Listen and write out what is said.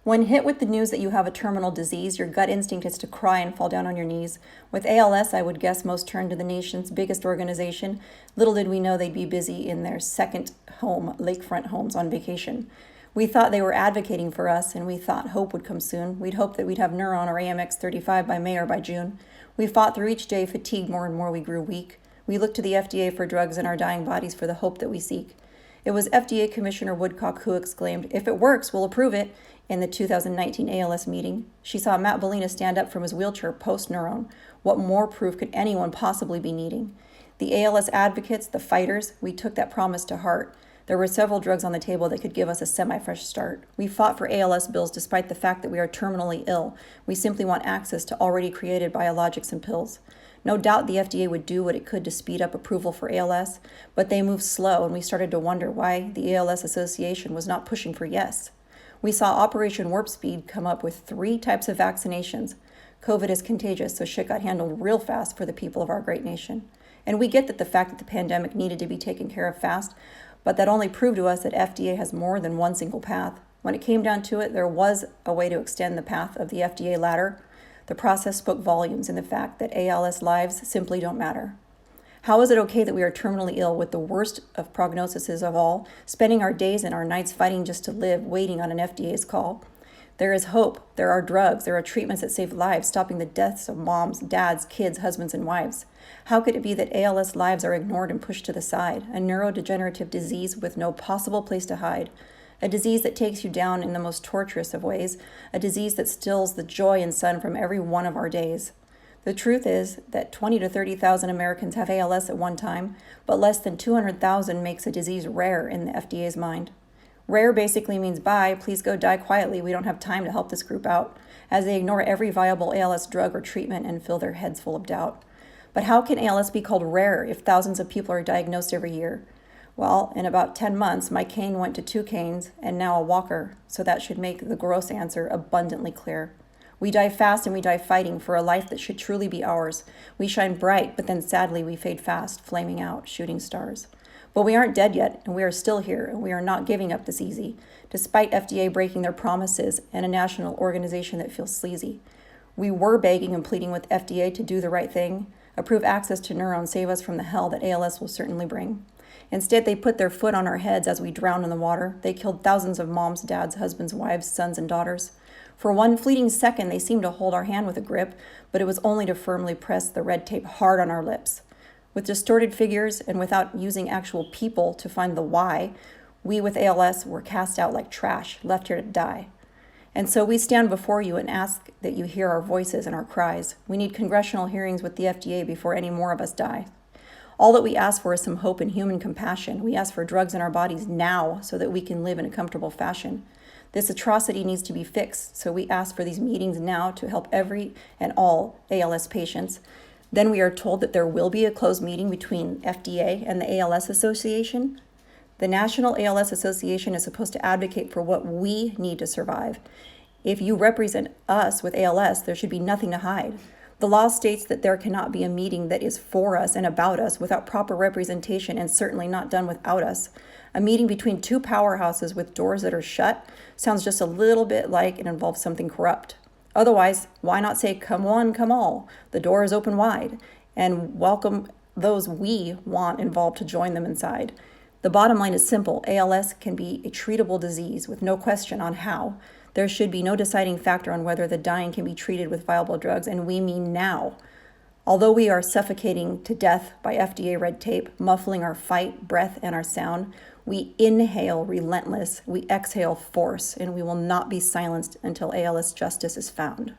When hit with the news that you have a terminal disease, your gut instinct is to cry and fall down on your knees. With ALS, I would guess most turned to the nation's biggest organization. Little did we know they'd be busy in their second home, lakefront homes on vacation. We thought they were advocating for us, and we thought hope would come soon. We'd hoped that we'd have NurOwn or AMX35 by May or by June. We fought through each day, fatigued more and more we grew weak. We looked to the FDA for drugs in our dying bodies for the hope that we seek. It was FDA Commissioner Woodcock who exclaimed, "If it works, we'll approve it," in the 2019 ALS meeting. She saw Matt Bellina stand up from his wheelchair post-NurOwn. What more proof could anyone possibly be needing? The ALS advocates, the fighters, we took that promise to heart. There were several drugs on the table that could give us a semi-fresh start. We fought for ALS bills despite the fact that we are terminally ill. We simply want access to already created biologics and pills. No doubt the FDA would do what it could to speed up approval for ALS, but they moved slow, and we started to wonder why the ALS Association was not pushing for yes. We saw Operation Warp Speed come up with 3 types of vaccinations. COVID is contagious, so shit got handled real fast for the people of our great nation. And we get that the fact that the pandemic needed to be taken care of fast, but that only proved to us that FDA has more than one single path. When it came down to it, there was a way to extend the path of the FDA ladder. The process spoke volumes in the fact that ALS lives simply don't matter. How is it okay that we are terminally ill with the worst of prognoses of all, spending our days and our nights fighting just to live, waiting on an FDA's call? There is hope. There are drugs. There are treatments that save lives, stopping the deaths of moms, dads, kids, husbands, and wives. How could it be that ALS lives are ignored and pushed to the side? A neurodegenerative disease with no possible place to hide. A disease that takes you down in the most torturous of ways. A disease that stills the joy and sun from every one of our days. The truth is that 20 to 30,000 Americans have ALS at one time, but less than 200,000 makes a disease rare in the FDA's mind. Rare basically means bye, please go die quietly, we don't have time to help this group out, as they ignore every viable ALS drug or treatment and fill their heads full of doubt. But how can ALS be called rare if thousands of people are diagnosed every year? Well, in about 10 months, my cane went to 2 canes and now a walker, so that should make the gross answer abundantly clear. We die fast and we die fighting for a life that should truly be ours. We shine bright, but then sadly we fade fast, flaming out, shooting stars. But we aren't dead yet, and we are still here, and we are not giving up this easy, despite FDA breaking their promises and a national organization that feels sleazy. We were begging and pleading with FDA to do the right thing, approve access to NurOwn, save us from the hell that ALS will certainly bring. Instead, they put their foot on our heads as we drowned in the water. They killed thousands of moms, dads, husbands, wives, sons, and daughters. For one fleeting second, they seemed to hold our hand with a grip, but it was only to firmly press the red tape hard on our lips. With distorted figures and without using actual people to find the why, we with ALS were cast out like trash, left here to die. And so we stand before you and ask that you hear our voices and our cries. We need congressional hearings with the FDA before any more of us die. All that we ask for is some hope and human compassion. We ask for drugs in our bodies now so that we can live in a comfortable fashion. This atrocity needs to be fixed, so we ask for these meetings now to help every and all ALS patients. Then we are told that there will be a closed meeting between FDA and the ALS Association. The National ALS Association is supposed to advocate for what we need to survive. If you represent us with ALS, there should be nothing to hide. The law states that there cannot be a meeting that is for us and about us without proper representation, and certainly not done without us. A meeting between 2 powerhouses with doors that are shut sounds just a little bit like it involves something corrupt. Otherwise, why not say, come one, come all? The door is open wide, and welcome those we want involved to join them inside. The bottom line is simple. ALS can be a treatable disease with no question on how. There should be no deciding factor on whether the dying can be treated with viable drugs, and we mean now. Although we are suffocating to death by FDA red tape, muffling our fight, breath, and our sound, we inhale relentless, we exhale force, and we will not be silenced until ALS justice is found.